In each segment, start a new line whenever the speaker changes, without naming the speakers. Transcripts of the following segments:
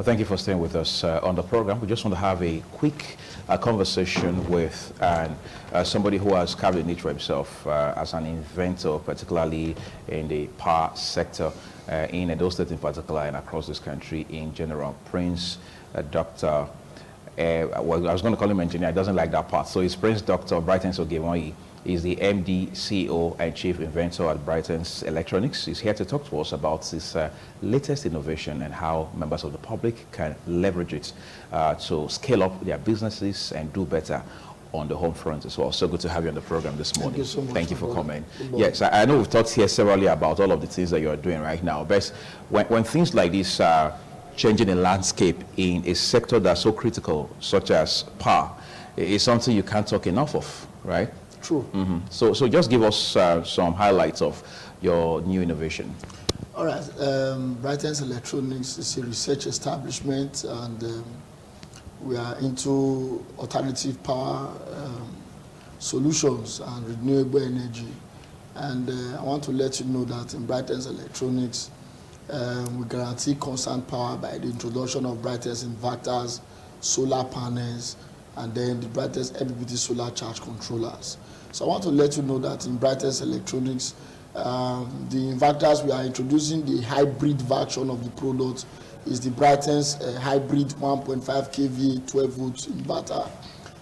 Thank you for staying with us on the program. We just want to have a quick conversation with somebody who has carved a niche for himself as an inventor, particularly in the power sector, in Edo State in particular and across this country in general. Prince Dr. Well, I was going to call him engineer. He doesn't like that part. So it's Prince Dr. Brightence. He's the MD, CEO, and Chief Inventor at Brightence Electronics. He's here to talk to us about this latest innovation and how members of the public can leverage it to scale up their businesses and do better on the home front as well. So good to have you on the program this morning.
Thank you so much.
Thank you for coming. Yes, I know we've talked here severally about all of the things that you're doing right now. But when things like this are changing the landscape in a sector that's so critical, such as power, it's something you can't talk enough of, right?
True.
So just give us some highlights of your new innovation.
All right. Brightence Electronics is a research establishment, and we are into alternative power solutions and renewable energy. And I want to let you know that in Brightence Electronics, we guarantee constant power by the introduction of Brightence inverters, solar panels, and then the Brightence MPPT solar charge controllers. So I want to let you know that in Brightence Electronics, the inverters we are introducing, the hybrid version of the product is the Brightence hybrid 1.5 kVA 12 volts inverter.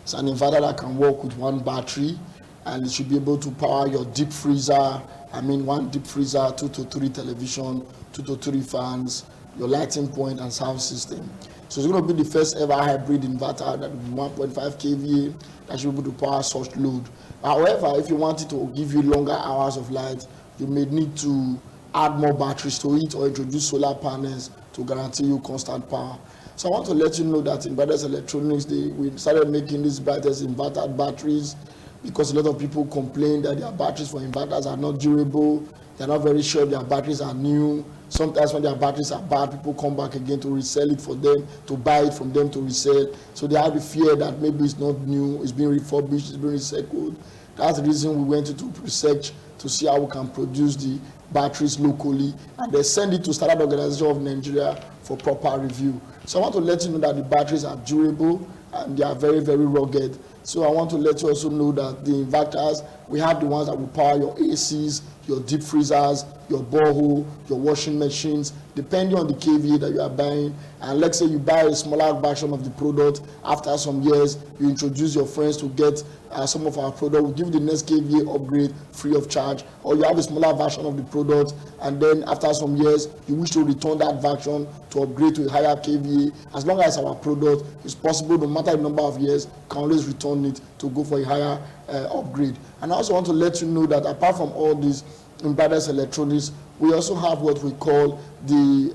It's an inverter that can work with one battery, and it should be able to power your deep freezer. One deep freezer, 2 to 3 television, 2 to 3 fans, your lighting point and sound system. So it's going to be the first ever hybrid inverter that will be 1.5 kVA that should be able to power such load. However, if you want it to give you longer hours of light, you may need to add more batteries to it or introduce solar panels to guarantee you constant power. So I want to let you know that in Brightence Electronics, we started making these Brightence inverter batteries because a lot of people complain that their batteries for inverters are not durable. They're not very sure their batteries are new. Sometimes when their batteries are bad, people come back again to resell it for them, to buy it from them to resell. So they have the fear that maybe it's not new, it's being refurbished, it's being recycled. That's the reason we went into research to see how we can produce the batteries locally, and they send it to Standard Organization of Nigeria for proper review. So I want to let you know that the batteries are durable and they are very, very rugged. So I want to let you also know that the inverters, we have the ones that will power your ACs, your deep freezers, your borehole, your washing machines, depending on the kVA that you are buying. And let's say you buy a smaller version of the product, after some years, you introduce your friends to get some of our product, we'll give you the next kVA upgrade free of charge. Or you have a smaller version of the product, and then after some years, you wish to return that version to upgrade to a higher kVA. As long as our product is possible, no matter the number of years, you can always return it to go for a higher upgrade. And I also want to let you know that apart from all this, in Brightence Electronics, we also have what we call the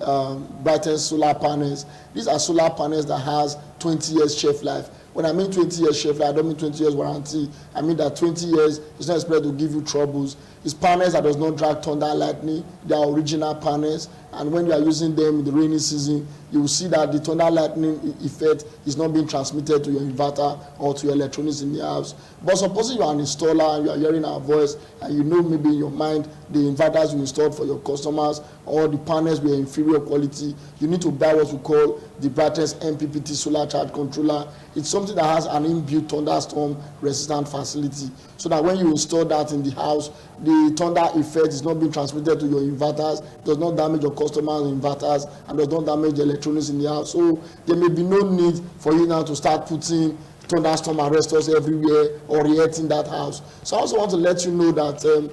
Brightence solar panels. These are solar panels that has 20 years shelf life. When I mean 20 years shelf life, I don't mean 20 years warranty. I mean that 20 years is not expected to give you troubles. It's panels that does not drag thunder, lightning. They are original panels, and when you are using them in the rainy season, you will see that the thunder lightning effect is not being transmitted to your inverter or to your electronics in the house. But supposing you are an installer and you are hearing our voice, and you know maybe in your mind the inverters you installed for your customers or the panels were inferior quality, you need to buy what we call the Brightence MPPT solar charge controller. It's something that has an inbuilt thunderstorm resistant facility, so that when you install that in the house, the thunder effect is not being transmitted to your inverters, does not damage your customers' inverters, and does not damage the electronics in the house. So there may be no need for you now to start putting thunderstorm arrestors everywhere or reacting that house. So I also want to let you know that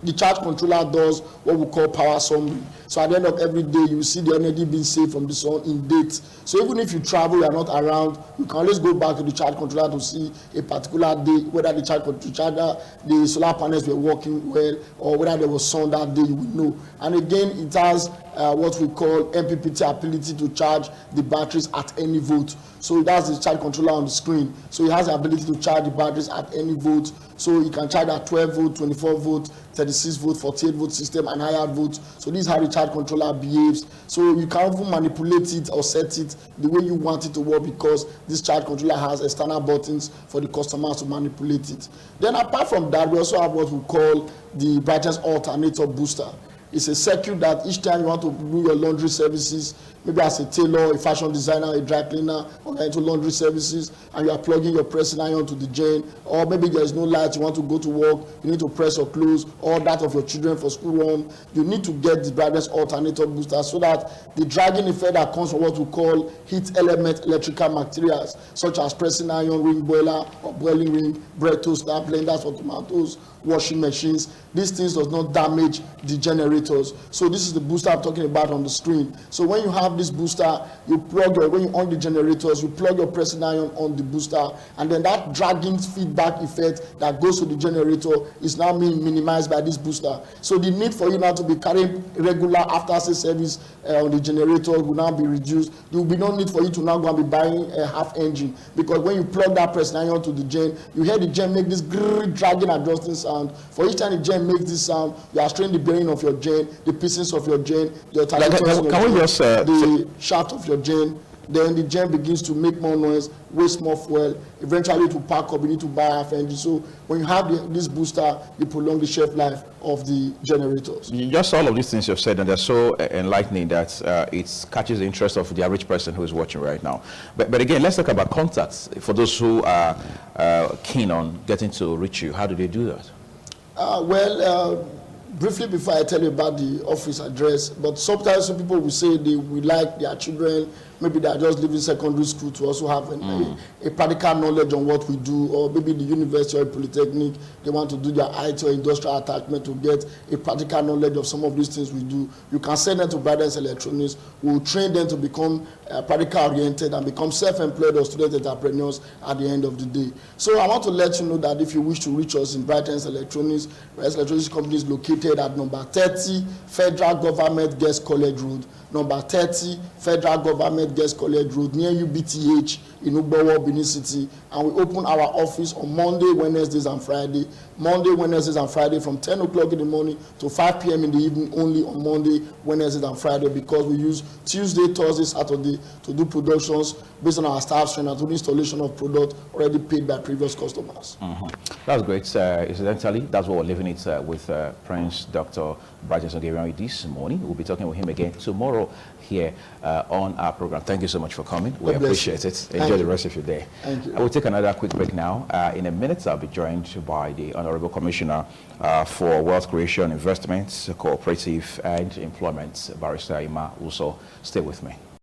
the charge controller does what we call power summary. So at the end of every day, you will see the energy being saved from the sun in dates. So even if you travel, you are not around, you can always go back to the charge controller to see a particular day, whether the the solar panels were working well, or whether there was sun that day, you will know. And again, it has what we call MPPT ability to charge the batteries at any volt. So that's the charge controller on the screen. So it has the ability to charge the batteries at any volt. So you can charge at 12 volt, 24 volt, 36 volt, 48 volt system, and higher volts. So this is how the charge controller behaves. So you can even manipulate it or set it the way you want it to work, because this charge controller has external buttons for the customers to manipulate it. Then apart from that, we also have what we call the Brightence alternator booster. It's a circuit that each time you want to do your laundry services, maybe as a tailor, a fashion designer, a dry cleaner, or into laundry services, and you are plugging your pressing iron to the gen, or maybe there is no light, you want to go to work, you need to press your clothes, or that of your children for school run, you need to get the brightness alternator booster so that the dragging effect that comes from what we call heat element electrical materials, such as pressing iron, ring boiler, or boiling ring, bread toaster, blenders for tomatoes, washing machines, these things does not damage the generators. So this is the booster I'm talking about on the screen. So when you have this booster, you plug your, when you on the generators, you plug your pressing iron on the booster, and then that dragging feedback effect that goes to the generator is now being minimized by this booster. So the need for you now to be carrying regular after sales service on the generator will now be reduced. There will be no need for you to now go and be buying a half engine, because when you plug that pressing iron to the gen, you hear the gen make this dragging adjusting sound. For each time the gen makes this sound, you are straining the bearing of your gen, the pistons of your gen, the alternators of your gen, the shaft of your gen. Then the gen begins to make more noise, waste more fuel. Eventually to pack up, you need to buy half engine. So when you have this booster, you prolong the shelf life of the generators.
Just all of these things you've said, and they're so enlightening that it catches the interest of the average person who is watching right now. But again, let's talk about contacts. For those who are keen on getting to reach you, how do they do that?
Briefly before I tell you about the office address, but sometimes some people will say they would like their children, maybe they are just leaving secondary school, to also have a practical knowledge on what we do, or maybe the university or a polytechnic, they want to do their IT or industrial attachment to get a practical knowledge of some of these things we do. You can send them to Brightence Electronics. We will train them to become practical oriented and become self-employed or student entrepreneurs at the end of the day. So I want to let you know that if you wish to reach us in Brightence Electronics, Brightence Electronics Company is located at number 30 Federal Government Girls College Road, number 30 Federal Government Girls College Road, near UBTH in Ugbowo, Benin City. And we open our office on Monday, Wednesdays, and Friday. Monday, Wednesdays, and Friday from 10 o'clock in the morning to 5 p.m. in the evening, only on Monday, Wednesdays, and Friday, because we use Tuesday, Thursday, Saturday to do productions based on our staff strength and to do installation of product already paid by previous customers.
That's great. Incidentally, that's what we're leaving it with Prince Dr. Brightence this morning. We'll be talking with him again tomorrow here on our program. Thank you so much for coming. We appreciate it. Enjoy the rest of your day.
Thank you.
I will take another quick break now. In a minute, I'll be joined by the Honorable Commissioner for Wealth Creation, Investments, Cooperative and Employment, Barrister Ima. Also, stay with me.